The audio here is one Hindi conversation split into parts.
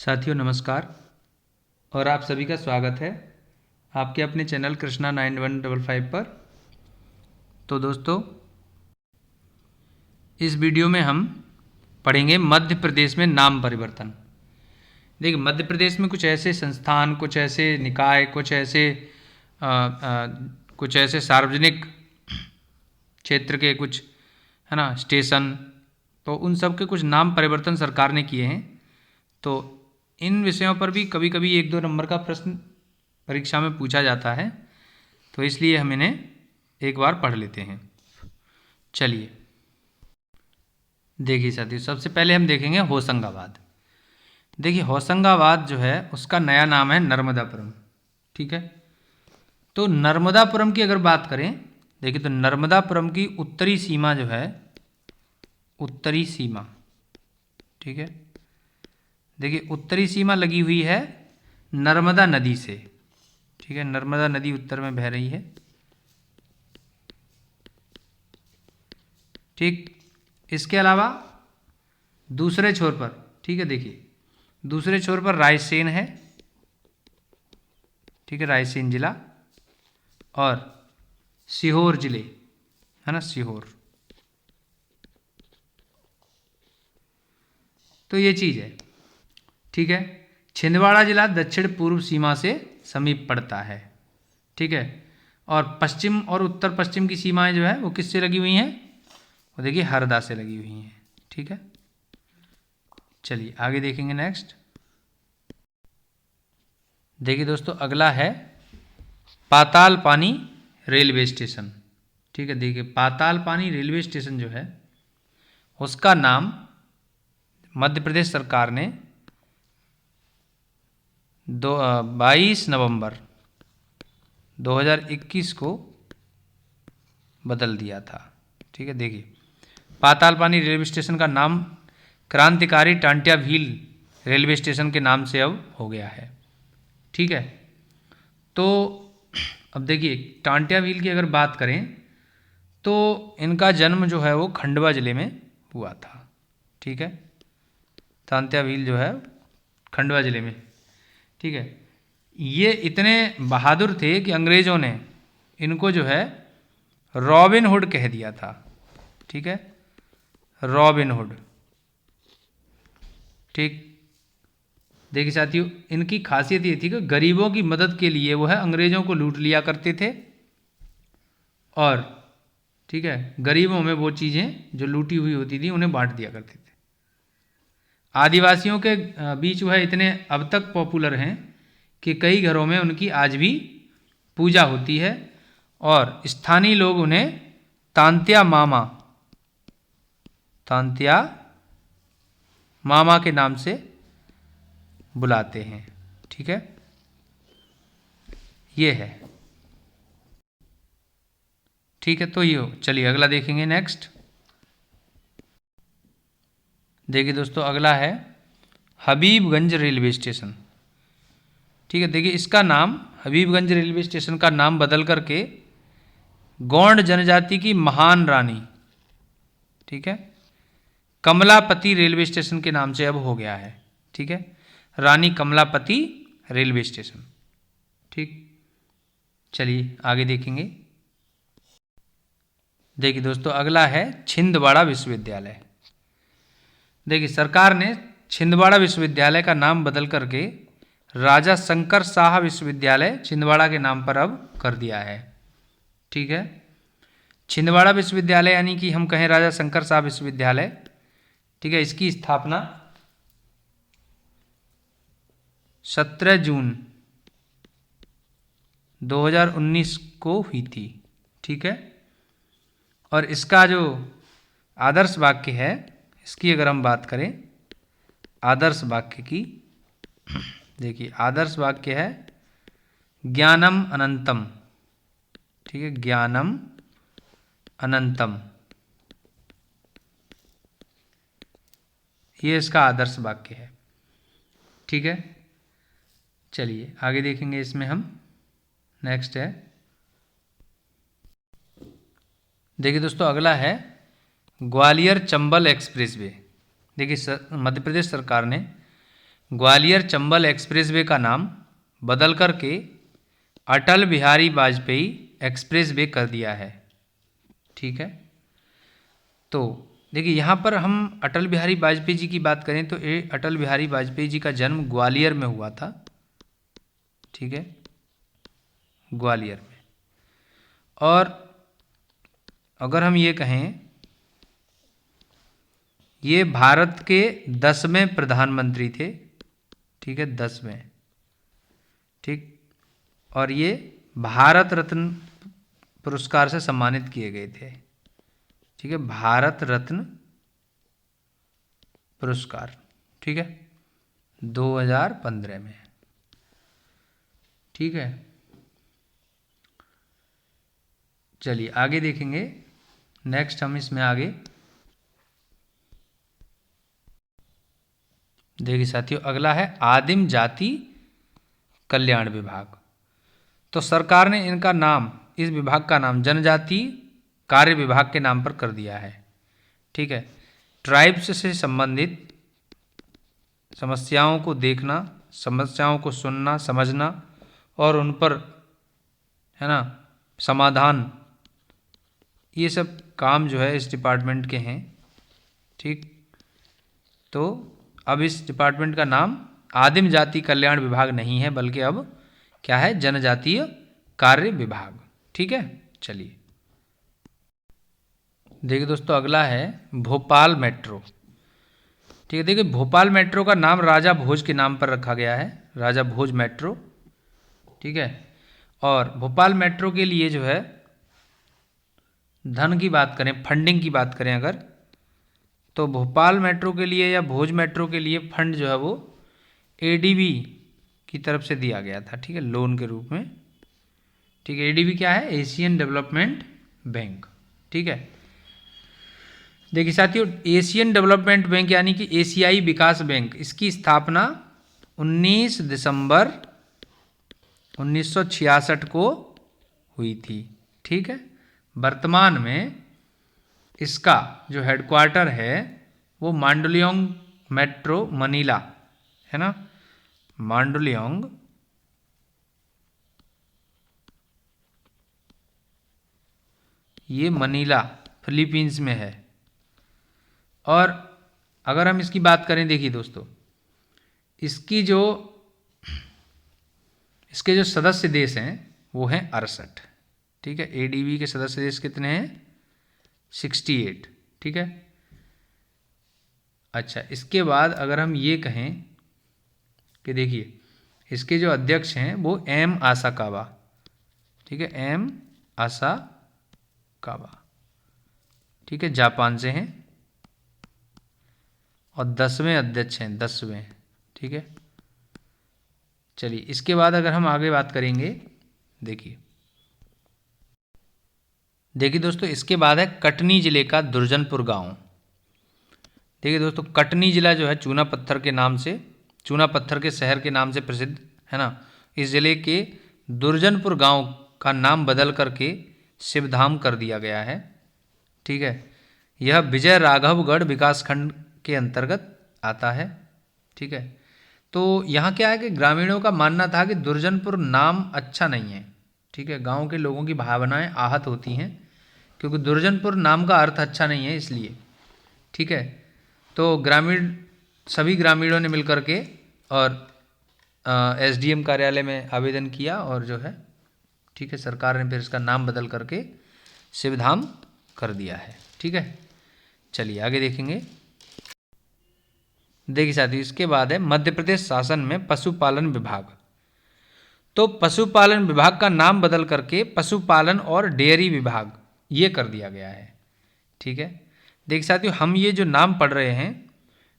साथियों नमस्कार और आप सभी का स्वागत है आपके अपने चैनल कृष्णा 9155 पर। तो दोस्तों इस वीडियो में हम पढ़ेंगे मध्य प्रदेश में नाम परिवर्तन। देखिए मध्य प्रदेश में कुछ ऐसे संस्थान, कुछ ऐसे निकाय, कुछ ऐसे सार्वजनिक क्षेत्र के कुछ है ना स्टेशन, तो उन सब के कुछ नाम परिवर्तन सरकार ने किए हैं। तो इन विषयों पर भी कभी कभी 1-2 नंबर का प्रश्न परीक्षा में पूछा जाता है, तो इसलिए हम इन्हें एक बार पढ़ लेते हैं। चलिए देखिए साथियों, सबसे पहले हम देखेंगे होशंगाबाद। देखिए होशंगाबाद जो है उसका नया नाम है नर्मदापुरम। ठीक है, तो नर्मदापुरम की अगर बात करें, देखिए तो नर्मदापुरम की उत्तरी सीमा जो है, उत्तरी सीमा, ठीक है, देखिए उत्तरी सीमा लगी हुई है नर्मदा नदी से। ठीक है, नर्मदा नदी उत्तर में बह रही है। ठीक, इसके अलावा दूसरे छोर पर, ठीक है, देखिए दूसरे छोर पर रायसेन है। ठीक है, रायसेन जिला और सीहोर जिले, है ना, सीहोर। तो ये चीज़ है। ठीक है, छिंदवाड़ा जिला दक्षिण पूर्व सीमा से समीप पड़ता है। ठीक है, और पश्चिम और उत्तर पश्चिम की सीमाएं जो है वो किससे लगी हुई हैं, वो देखिए हरदा से लगी हुई हैं। ठीक है, चलिए आगे देखेंगे नेक्स्ट। देखिए दोस्तों अगला है पाताल पानी रेलवे स्टेशन। ठीक है, देखिए पाताल पानी रेलवे स्टेशन जो है उसका नाम मध्य प्रदेश सरकार ने 22 नवंबर 2021 को बदल दिया था। ठीक है, देखिए पाताल पानी रेलवे स्टेशन का नाम क्रांतिकारी टांट्या भील रेलवे स्टेशन के नाम से अब हो गया है। ठीक है, तो अब देखिए टांट्या भील की अगर बात करें तो इनका जन्म जो है वो खंडवा ज़िले में हुआ था। ठीक है, टांट्या भील जो है खंडवा ज़िले में। ठीक है, ये इतने बहादुर थे कि अंग्रेज़ों ने इनको जो है रॉबिन हुड कह दिया था। ठीक है, रॉबिन हुड। ठीक, देखिए साथियों इनकी खासियत ये थी कि गरीबों की मदद के लिए वो है अंग्रेज़ों को लूट लिया करते थे और ठीक है गरीबों में वो चीज़ें जो लूटी हुई होती थी उन्हें बांट दिया करते थे। आदिवासियों के बीच वह इतने अब तक पॉपुलर हैं कि कई घरों में उनकी आज भी पूजा होती है और स्थानीय लोग उन्हें तांत्या मामा, तांत्या मामा के नाम से बुलाते हैं। ठीक है, ये है। ठीक है, तो ये चलिए अगला देखेंगे नेक्स्ट। देखिए दोस्तों अगला है हबीबगंज रेलवे स्टेशन। ठीक है, देखिए इसका नाम हबीबगंज रेलवे स्टेशन का नाम बदल करके गौंड जनजाति की महान रानी, ठीक है, कमलापति रेलवे स्टेशन के नाम से अब हो गया है। ठीक है, रानी कमलापति रेलवे स्टेशन। ठीक, चलिए आगे देखेंगे। देखिए दोस्तों अगला है छिंदवाड़ा विश्वविद्यालय। देखिए सरकार ने छिंदवाड़ा विश्वविद्यालय का नाम बदल करके राजा शंकर शाह विश्वविद्यालय छिंदवाड़ा के नाम पर अब कर दिया है। ठीक है, छिंदवाड़ा विश्वविद्यालय यानी कि हम कहें राजा शंकर शाह विश्वविद्यालय। ठीक है, इसकी स्थापना 17 जून 2019 को हुई थी। ठीक है, और इसका जो आदर्श वाक्य है, इसकी अगर हम बात करें आदर्श वाक्य की, देखिए आदर्श वाक्य है ज्ञानम अनंतम। ठीक है, ज्ञानम अनंतम, ये इसका आदर्श वाक्य है। ठीक है, चलिए आगे देखेंगे इसमें हम। नेक्स्ट है, देखिए दोस्तों अगला है ग्वालियर चंबल एक्सप्रेसवे। देखिए मध्य प्रदेश सरकार ने ग्वालियर चंबल एक्सप्रेसवे का नाम बदल करके अटल बिहारी वाजपेयी एक्सप्रेसवे कर दिया है। ठीक है, तो देखिए यहाँ पर हम अटल बिहारी वाजपेयी जी की बात करें तो ये अटल बिहारी वाजपेयी जी का जन्म ग्वालियर में हुआ था। ठीक है, ग्वालियर में। और अगर हम ये कहें, ये भारत के 10वें प्रधानमंत्री थे। ठीक है, 10वें। ठीक, और ये भारत रत्न पुरस्कार से सम्मानित किए गए थे। ठीक है, भारत रत्न पुरस्कार। ठीक है, 2015 में। ठीक है, चलिए आगे देखेंगे। नेक्स्ट हम इसमें आगे देखिए साथियों, अगला है आदिम जाति कल्याण विभाग। तो सरकार ने इनका नाम, इस विभाग का नाम जनजाति कार्य विभाग के नाम पर कर दिया है। ठीक है, ट्राइब्स से संबंधित समस्याओं को देखना, समस्याओं को सुनना, समझना और उन पर, है ना, समाधान, ये सब काम जो है इस डिपार्टमेंट के हैं। ठीक, तो अब इस डिपार्टमेंट का नाम आदिम जाति कल्याण विभाग नहीं है, बल्कि अब क्या है, जनजातीय कार्य विभाग। ठीक है, चलिए देखिए दोस्तों, अगला है भोपाल मेट्रो। ठीक है, देखिए भोपाल मेट्रो का नाम राजा भोज के नाम पर रखा गया है, राजा भोज मेट्रो। ठीक है, और भोपाल मेट्रो के लिए जो है धन की बात करें, फंडिंग की बात करें अगर, तो भोपाल मेट्रो के लिए या भोज मेट्रो के लिए फंड जो है वो एडीबी की तरफ से दिया गया था। ठीक है, लोन के रूप में। ठीक है, एडीबी क्या है, एशियन डेवलपमेंट बैंक। ठीक है, देखिए साथियों, एशियन डेवलपमेंट बैंक यानी कि एशियाई विकास बैंक, इसकी स्थापना 19 दिसंबर 1966 को हुई थी। ठीक है, वर्तमान में इसका जो हेडक्वार्टर है वो मांडुलियोंग मेट्रो मनीला, है ना, मांडुलियोंग ये मनीला फिलीपींस में है। और अगर हम इसकी बात करें, देखिए दोस्तों, इसके जो सदस्य देश हैं वो हैं 68। ठीक है, एडीबी के सदस्य देश कितने हैं, 68। ठीक है, अच्छा, इसके बाद अगर हम ये कहें कि देखिए इसके जो अध्यक्ष हैं वो एम आसाकावा। ठीक है, एम आसाकावा। ठीक है, जापान से हैं और 10वें अध्यक्ष हैं, 10वें। ठीक है, चलिए इसके बाद अगर हम आगे बात करेंगे, देखिए दोस्तों, इसके बाद है कटनी जिले का दुर्जनपुर गांव। देखिए दोस्तों, कटनी जिला जो है चूना पत्थर के नाम से, चूना पत्थर के शहर के नाम से प्रसिद्ध है ना। इस जिले के दुर्जनपुर गांव का नाम बदल करके शिवधाम कर दिया गया है। ठीक है, यह विजय राघवगढ़ विकासखंड के अंतर्गत आता है। ठीक है, तो यहाँ क्या है कि ग्रामीणों का मानना था कि दुर्जनपुर नाम अच्छा नहीं है। ठीक है, गांव के लोगों की भावनाएं आहत होती हैं क्योंकि दुर्जनपुर नाम का अर्थ अच्छा नहीं है, इसलिए। ठीक है, तो सभी ग्रामीणों ने मिलकर के और एसडीएम कार्यालय में आवेदन किया और जो है, ठीक है, सरकार ने फिर इसका नाम बदल करके शिवधाम कर दिया है। ठीक है, चलिए आगे देखेंगे। देखिए साथियों, इसके बाद है मध्य प्रदेश शासन में पशुपालन विभाग। तो पशुपालन विभाग का नाम बदल करके पशुपालन और डेयरी विभाग ये कर दिया गया है। ठीक है, देखिए साथियों, हम ये जो नाम पढ़ रहे हैं,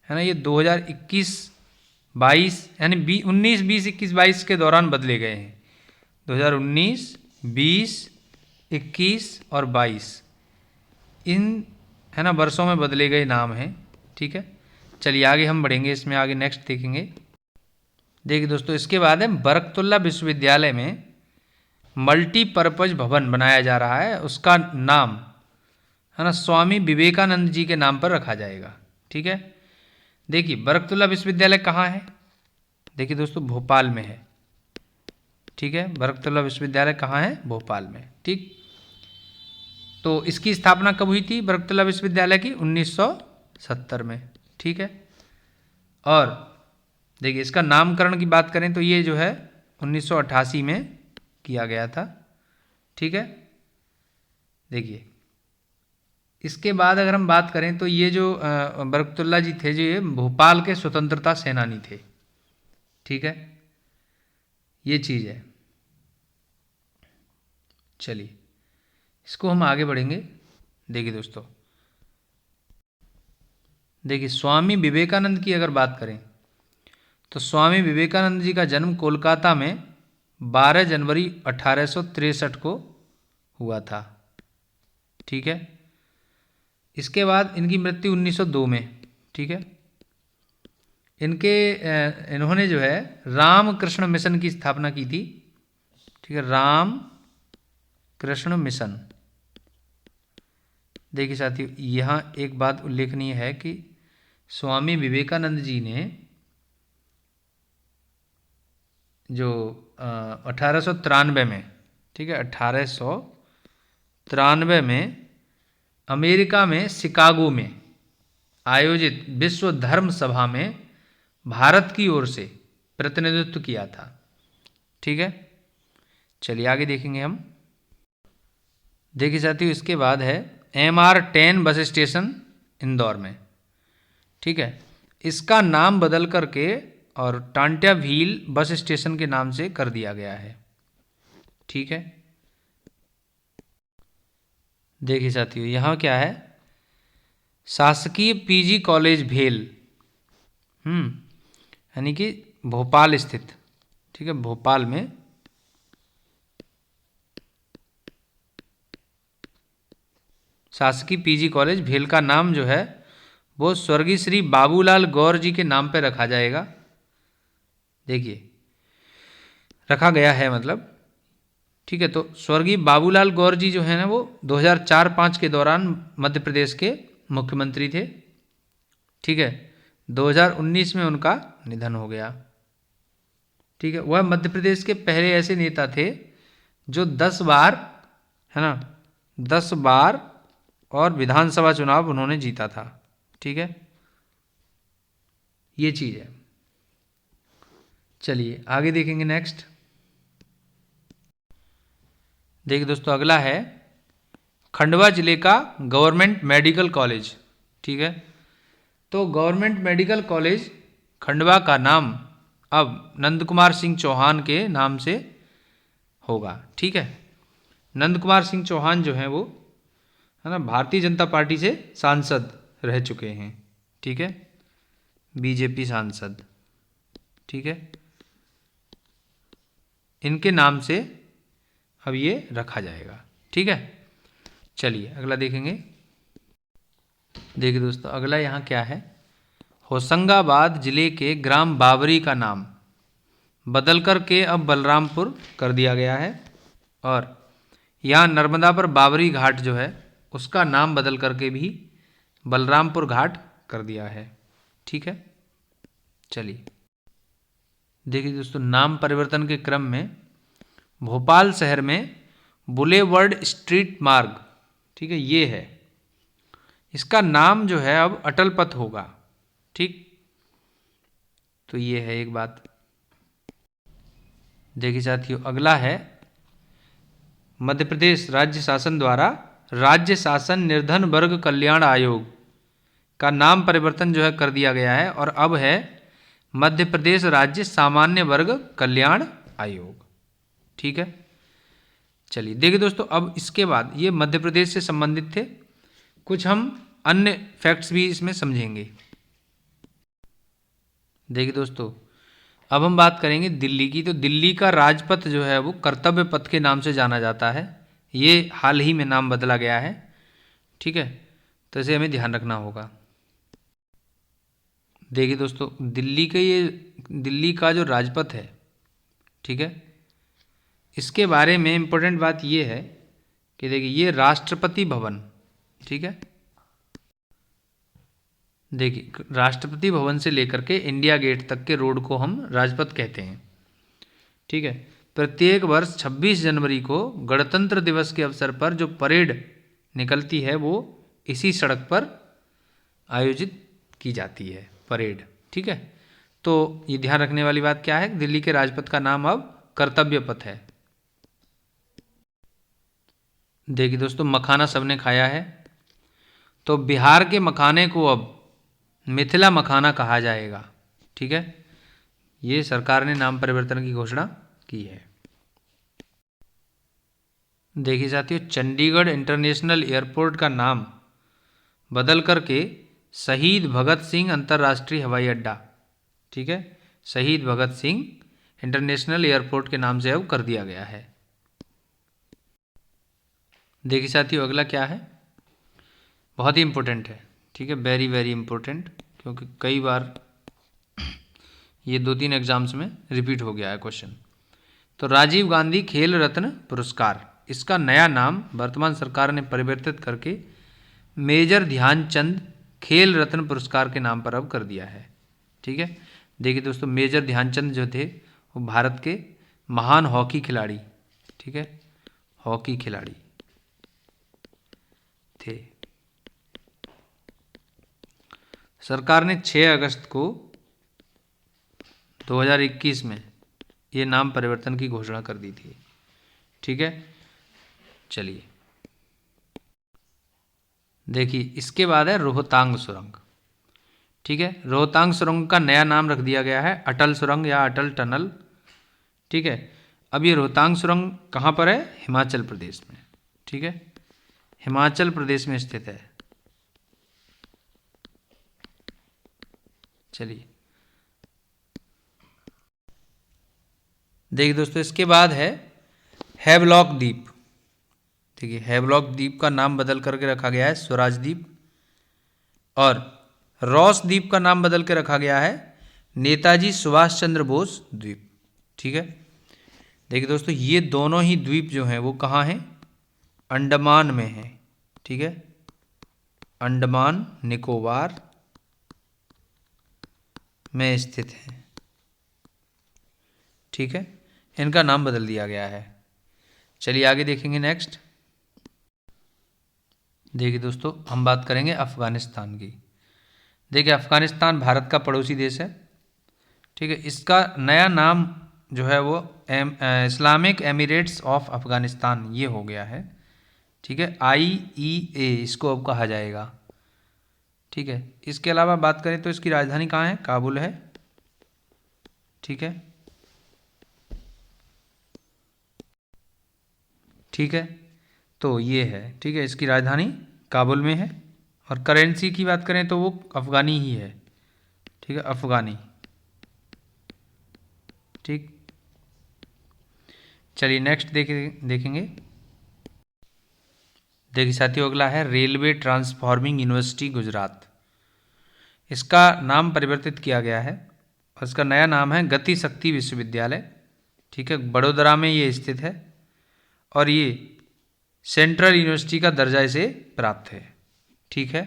है ना, ये 2021-22 यानी 19, 20, 21, 22 के दौरान बदले गए हैं। 2019, 20, 21 और 22 इन, है ना, वर्षों में बदले गए नाम हैं। ठीक है, चलिए आगे हम बढ़ेंगे, इसमें आगे नेक्स्ट देखेंगे। देखिए दोस्तों, इसके बाद है बरकतुल्ला विश्वविद्यालय में मल्टीपर्पज भवन बनाया जा रहा है, उसका नाम, है ना, स्वामी विवेकानंद जी के नाम पर रखा जाएगा। ठीक है, देखिए बरकतुल्ला विश्वविद्यालय कहाँ है, देखिए दोस्तों भोपाल में है, ठीक है। बरकतुल्ला विश्वविद्यालय कहाँ है? भोपाल में, ठीक। तो इसकी स्थापना कब हुई थी बरकतुल्ला विश्वविद्यालय की? 1970 में, ठीक है। और देखिए इसका नामकरण की बात करें तो ये जो है 1988 में किया गया था, ठीक है। देखिए इसके बाद अगर हम बात करें तो ये जो बरकतुल्ला जी थे, जो ये भोपाल के स्वतंत्रता सेनानी थे, ठीक है। ये चीज़ है। चलिए इसको हम आगे बढ़ेंगे। देखिए दोस्तों, देखिए स्वामी विवेकानंद की अगर बात करें तो स्वामी विवेकानंद जी का जन्म कोलकाता में 12 जनवरी 1863 को हुआ था, ठीक है। इसके बाद इनकी मृत्यु 1902 में, ठीक है। इन्होंने जो है रामकृष्ण मिशन की स्थापना की थी, ठीक है, राम कृष्ण मिशन। देखिए साथियों यहाँ एक बात उल्लेखनीय है कि स्वामी विवेकानंद जी ने जो 1893 में, ठीक है, 1893 में अमेरिका में शिकागो में आयोजित विश्व धर्म सभा में भारत की ओर से प्रतिनिधित्व किया था, ठीक है। चलिए आगे देखेंगे हम। देखिए साथियों इसके बाद है MR10 बस स्टेशन इंदौर में, ठीक है। इसका नाम बदल करके और टांट्या भील बस स्टेशन के नाम से कर दिया गया है, ठीक है। देखिए साथियों यहाँ क्या है, शासकीय PG कॉलेज भेल, यानी कि भोपाल स्थित, ठीक है, भोपाल में शासकीय PG कॉलेज भेल का नाम जो है वो स्वर्गीय श्री बाबूलाल गौर जी के नाम पे रखा जाएगा। देखिए रखा गया है मतलब, ठीक है। तो स्वर्गीय बाबूलाल गौर जी जो है ना वो 2004-05 के दौरान मध्य प्रदेश के मुख्यमंत्री थे, ठीक है। 2019 में उनका निधन हो गया, ठीक है। वह मध्य प्रदेश के पहले ऐसे नेता थे जो 10 बार, है ना, 10 बार और विधानसभा चुनाव उन्होंने जीता था, ठीक है। ये चीज़ है। चलिए आगे देखेंगे नेक्स्ट। देखिए दोस्तों अगला है खंडवा जिले का गवर्नमेंट मेडिकल कॉलेज, ठीक है। तो गवर्नमेंट मेडिकल कॉलेज खंडवा का नाम अब नंद कुमार सिंह चौहान के नाम से होगा, ठीक है। नंद कुमार सिंह चौहान जो हैं वो, है ना, भारतीय जनता पार्टी से सांसद रह चुके हैं, ठीक है, BJP सांसद, ठीक है। इनके नाम से अब ये रखा जाएगा, ठीक है। चलिए अगला देखेंगे। देखिए दोस्तों अगला यहाँ क्या है, होशंगाबाद जिले के ग्राम बाबरी का नाम बदल कर के अब बलरामपुर कर दिया गया है, और यहाँ नर्मदा पर बाबरी घाट जो है उसका नाम बदल करके भी बलरामपुर घाट कर दिया है, ठीक है। चलिए देखिए दोस्तों नाम परिवर्तन के क्रम में भोपाल शहर में बुलेवर्ड स्ट्रीट मार्ग, ठीक है, ये है, इसका नाम जो है अब अटल पथ होगा, ठीक। तो ये है एक बात। देखिए साथियों अगला है मध्य प्रदेश राज्य शासन द्वारा राज्य शासन निर्धन वर्ग कल्याण आयोग का नाम परिवर्तन जो है कर दिया गया है, और अब है मध्य प्रदेश राज्य सामान्य वर्ग कल्याण आयोग, ठीक है। चलिए देखिए दोस्तों अब इसके बाद ये मध्य प्रदेश से संबंधित थे, कुछ हम अन्य फैक्ट्स भी इसमें समझेंगे। देखिए दोस्तों अब हम बात करेंगे दिल्ली की। तो दिल्ली का राजपथ जो है वो कर्तव्य पथ के नाम से जाना जाता है, ये हाल ही में नाम बदला गया है, ठीक है। तो इसे हमें ध्यान रखना होगा। देखिए दोस्तों दिल्ली का जो राजपथ है, ठीक है, इसके बारे में इम्पोर्टेंट बात ये है कि देखिए ये राष्ट्रपति भवन, ठीक है, देखिए, राष्ट्रपति भवन से लेकर के इंडिया गेट तक के रोड को हम राजपथ कहते हैं। ठीक है। प्रत्येक वर्ष 26 जनवरी को गणतंत्र दिवस के अवसर पर जो परेड निकलती है वो इसी सड़क पर आयोजित की जाती है, परेड। ठीक है। तो ये ध्यान रखने वाली बात क्या है, दिल्ली के राजपथ का नाम अब कर्तव्य पथ है। देखिए दोस्तों, मखाना सबने खाया है, तो बिहार के मखाने को अब मिथिला मखाना कहा जाएगा। ठीक है। ये सरकार ने नाम परिवर्तन की घोषणा की है। देखिए साथियों, चंडीगढ़ इंटरनेशनल एयरपोर्ट का नाम बदल करके शहीद भगत सिंह अंतर्राष्ट्रीय हवाई अड्डा, ठीक है, शहीद भगत सिंह इंटरनेशनल एयरपोर्ट के नाम से अब कर दिया गया है। देखिए साथियों, अगला क्या है, बहुत ही इंपॉर्टेंट है। ठीक है, वेरी वेरी इंपॉर्टेंट, क्योंकि कई बार ये 2-3 एग्जाम्स में रिपीट हो गया है क्वेश्चन। तो राजीव गांधी खेल रत्न पुरस्कार, इसका नया नाम वर्तमान सरकार ने परिवर्तित करके मेजर ध्यानचंद खेल रत्न पुरस्कार के नाम पर अब कर दिया है। ठीक है। देखिए दोस्तों, मेजर ध्यानचंद जो थे वो भारत के महान हॉकी खिलाड़ी, ठीक है, हॉकी खिलाड़ी थे। सरकार ने 6 अगस्त को 2021 में ये नाम परिवर्तन की घोषणा कर दी थी। ठीक है। चलिए देखिए, इसके बाद है रोहतांग सुरंग। ठीक है, रोहतांग सुरंग का नया नाम रख दिया गया है अटल सुरंग या अटल टनल। ठीक है। अब ये रोहतांग सुरंग कहाँ पर है, हिमाचल प्रदेश में। ठीक है, हिमाचल प्रदेश में स्थित है। चलिए देखिए दोस्तों, इसके बाद है हैवलॉक द्वीप। देखिए, हैवलॉक द्वीप का नाम बदल करके रखा गया है स्वराज द्वीप, और रॉस द्वीप का नाम बदल के रखा गया है नेताजी सुभाष चंद्र बोस द्वीप। ठीक है। देखिए दोस्तों, ये दोनों ही द्वीप जो हैं वो कहाँ हैं, अंडमान में हैं। ठीक है, अंडमान निकोबार में स्थित हैं। ठीक है, इनका नाम बदल दिया गया है। चलिए आगे देखेंगे नेक्स्ट। देखिए दोस्तों, हम बात करेंगे अफ़गानिस्तान की। देखिए, अफ़गानिस्तान भारत का पड़ोसी देश है। ठीक है, इसका नया नाम जो है वो इस्लामिक एमिरेट्स ऑफ अफ़गानिस्तान ये हो गया है। ठीक है, IEA इसको अब कहा जाएगा। ठीक है, इसके अलावा बात करें तो इसकी राजधानी कहाँ है, काबुल है। ठीक है। ठीक है, तो ये है। ठीक है, इसकी राजधानी काबुल में है, और करेंसी की बात करें तो वो अफ़गानी ही है। ठीक है, अफ़गानी। ठीक, चलिए नेक्स्ट देखेंगे। देखिए साथियों, अगला है रेलवे ट्रांसफॉर्मिंग यूनिवर्सिटी गुजरात। इसका नाम परिवर्तित किया गया है, और इसका नया नाम है गति शक्ति विश्वविद्यालय। ठीक है, बड़ोदरा में ये स्थित है, और ये सेंट्रल यूनिवर्सिटी का दर्जा इसे प्राप्त है। ठीक है।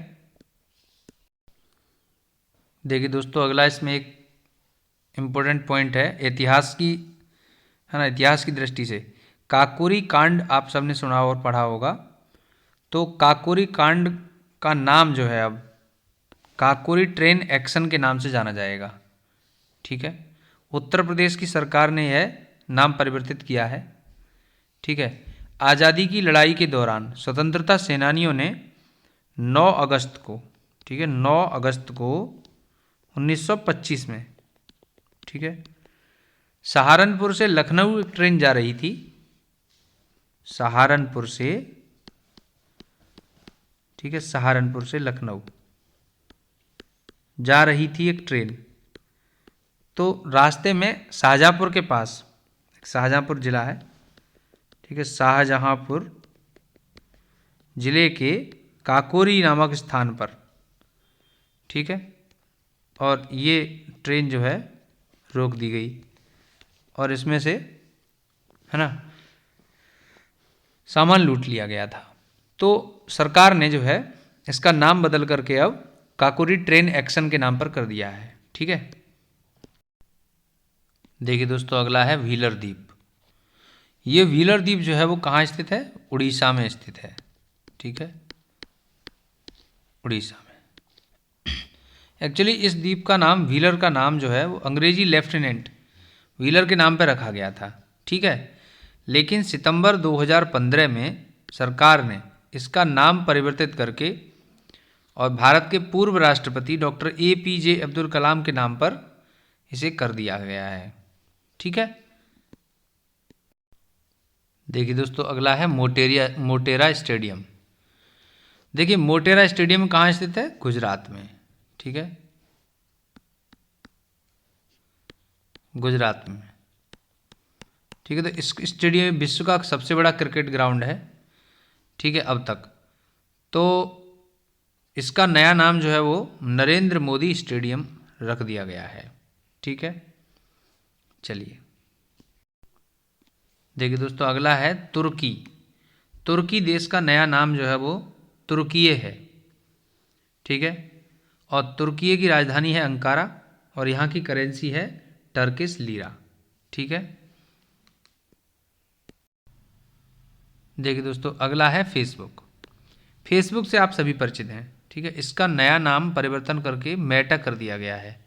देखिए दोस्तों, अगला इसमें एक इम्पोर्टेंट पॉइंट है इतिहास की, है ना, इतिहास की दृष्टि से काकोरी कांड आप सबने सुना और पढ़ा होगा। तो काकोरी कांड का नाम जो है अब काकोरी ट्रेन एक्शन के नाम से जाना जाएगा। ठीक है, उत्तर प्रदेश की सरकार ने यह नाम परिवर्तित किया है। ठीक है, आज़ादी की लड़ाई के दौरान स्वतंत्रता सेनानियों ने 9 अगस्त को, ठीक है, 9 अगस्त को 1925 में, ठीक है, सहारनपुर से लखनऊ एक ट्रेन जा रही थी। सहारनपुर से, ठीक है, सहारनपुर से लखनऊ जा रही थी एक ट्रेन। तो रास्ते में शाहजहाँपुर के पास, शाहजहाँपुर जिला है, ठीक है, शाहजहाँपुर जिले के काकोरी नामक स्थान पर, ठीक है, और ये ट्रेन जो है रोक दी गई, और इसमें से, है ना, सामान लूट लिया गया था। तो सरकार ने जो है इसका नाम बदल करके अब काकोरी ट्रेन एक्शन के नाम पर कर दिया है। ठीक है, देखिए दोस्तों अगला है व्हीलर द्वीप। ये व्हीलर द्वीप जो है वो कहाँ स्थित है? उड़ीसा में स्थित है। ठीक है, उड़ीसा में। एक्चुअली इस द्वीप का नाम, व्हीलर का नाम जो है वो अंग्रेजी लेफ्टिनेंट व्हीलर के नाम पर रखा गया था। ठीक है, लेकिन सितंबर 2015 में सरकार ने इसका नाम परिवर्तित करके और भारत के पूर्व राष्ट्रपति डॉक्टर APJ अब्दुल कलाम के नाम पर इसे कर दिया गया है। ठीक है, देखिए दोस्तों अगला है मोटेरा स्टेडियम। देखिए मोटेरा स्टेडियम कहाँ स्थित है? गुजरात में। ठीक है, गुजरात में। ठीक है, तो इस स्टेडियम विश्व का सबसे बड़ा क्रिकेट ग्राउंड है। ठीक है, अब तक तो इसका नया नाम जो है वो नरेंद्र मोदी स्टेडियम रख दिया गया है। ठीक है, चलिए देखिए दोस्तों अगला है तुर्की। तुर्की देश का नया नाम जो है वो तुर्कीये है। ठीक है, और तुर्कीये की राजधानी है अंकारा और यहाँ की करेंसी है टर्किश लीरा। ठीक है, देखिए दोस्तों अगला है फेसबुक। फेसबुक से आप सभी परिचित हैं। ठीक है, इसका नया नाम परिवर्तन करके मेटा कर दिया गया है।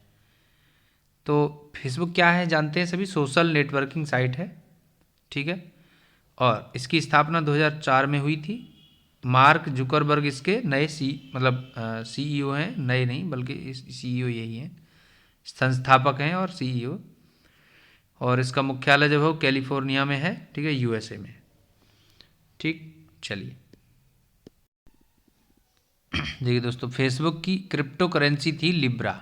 तो फेसबुक क्या है जानते हैं सभी? सोशल नेटवर्किंग साइट है। ठीक है, और इसकी स्थापना 2004 में हुई थी। मार्क जुकरबर्ग इसके नए CEO हैं, नए नहीं बल्कि CEO यही हैं, संस्थापक हैं और CEO। और इसका मुख्यालय जो है वो कैलिफोर्निया में है। ठीक है, USA में। ठीक, चलिए देखिए दोस्तों फेसबुक की क्रिप्टो करेंसी थी लिब्रा।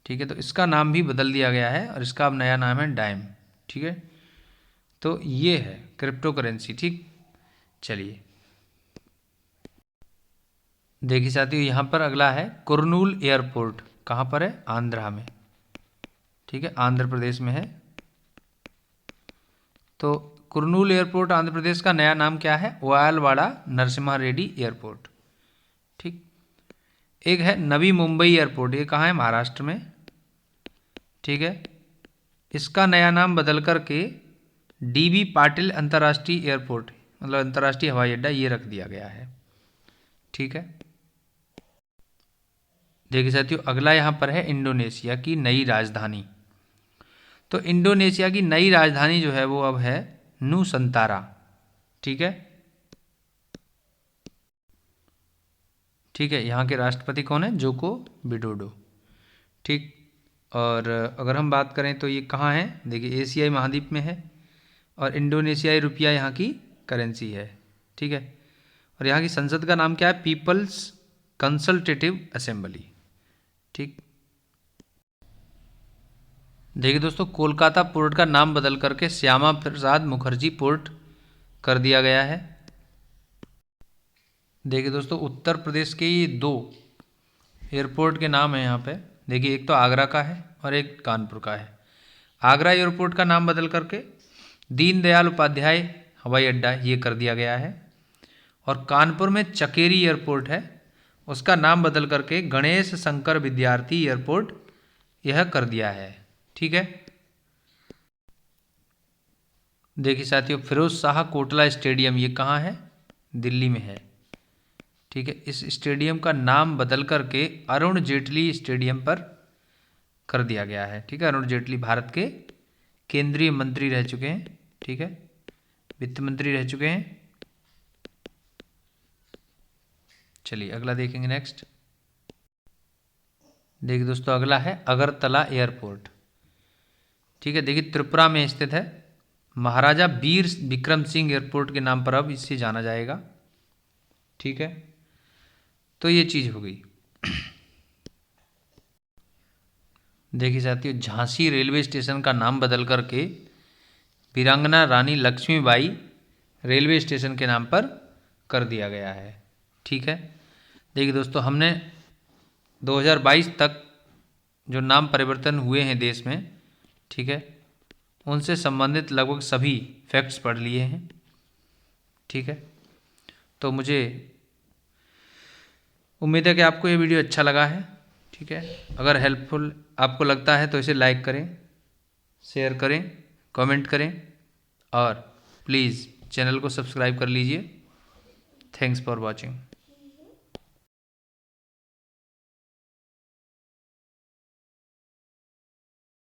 ठीक है, तो इसका नाम भी बदल दिया गया है और इसका अब नया नाम है डाइम। ठीक है, तो ये है क्रिप्टो करेंसी। ठीक, चलिए देखिए साथियों यहाँ पर अगला है कुरनूल एयरपोर्ट। कहाँ पर है? आंध्रा में। ठीक है, आंध्र प्रदेश में है। तो कुरनूल एयरपोर्ट आंध्र प्रदेश का नया नाम क्या है? वायलवाड़ा नरसिम्हा रेड्डी एयरपोर्ट। ठीक, एक है नवी मुंबई एयरपोर्ट। ये कहाँ है? महाराष्ट्र में। ठीक है, इसका नया नाम बदल करके DB पाटिल अंतर्राष्ट्रीय एयरपोर्ट मतलब अंतर्राष्ट्रीय हवाई अड्डा ये रख दिया गया है। ठीक है, देखिए साथियों अगला यहाँ पर है इंडोनेशिया की नई राजधानी। तो इंडोनेशिया की नई राजधानी जो है वो अब है नूसंतारा। ठीक है, ठीक है, यहाँ के राष्ट्रपति कौन है? Joko Widodo. ठीक, और अगर हम बात करें तो ये कहाँ है? देखिए एशियाई महाद्वीप में है और इंडोनेशियाई रुपया यहाँ की करेंसी है। ठीक है, और यहाँ की संसद का नाम क्या है? People's Consultative Assembly. ठीक, देखिए दोस्तों कोलकाता पोर्ट का नाम बदल करके श्यामा प्रसाद मुखर्जी पोर्ट कर दिया गया है। देखिए दोस्तों उत्तर प्रदेश के ये 2 एयरपोर्ट के नाम है यहाँ पे। देखिए एक तो आगरा का है और एक कानपुर का है। आगरा एयरपोर्ट का नाम बदल करके दीनदयाल उपाध्याय हवाई अड्डा ये कर दिया गया है। और कानपुर में चकेरी एयरपोर्ट है, उसका नाम बदल करके गणेश शंकर विद्यार्थी एयरपोर्ट यह कर दिया है। ठीक है, देखिए साथियों फिरोज शाह कोटला स्टेडियम ये कहाँ है? दिल्ली में है। ठीक है, इस स्टेडियम का नाम बदल करके अरुण जेटली स्टेडियम पर कर दिया गया है। ठीक है, अरुण जेटली भारत के केंद्रीय मंत्री रह चुके हैं। ठीक है, वित्त मंत्री रह चुके हैं। चलिए अगला देखेंगे नेक्स्ट। देखिए दोस्तों अगला है अगरतला एयरपोर्ट। ठीक है, देखिए त्रिपुरा में स्थित है। महाराजा वीर विक्रम सिंह एयरपोर्ट के नाम पर अब इसे जाना जाएगा। ठीक है, तो ये चीज़ हो गई। देखिए साथियों झांसी रेलवे स्टेशन का नाम बदल करके वीरांगना रानी लक्ष्मीबाई रेलवे स्टेशन के नाम पर कर दिया गया है। ठीक है, देखिए दोस्तों हमने 2022 तक जो नाम परिवर्तन हुए हैं देश में, ठीक है, उनसे संबंधित लगभग सभी फैक्ट्स पढ़ लिए हैं। ठीक है, तो मुझे उम्मीद है कि आपको ये वीडियो अच्छा लगा है। ठीक है, अगर हेल्पफुल आपको लगता है तो इसे लाइक करें, शेयर करें, कमेंट करें और प्लीज़ चैनल को सब्सक्राइब कर लीजिए। Thanks for watching.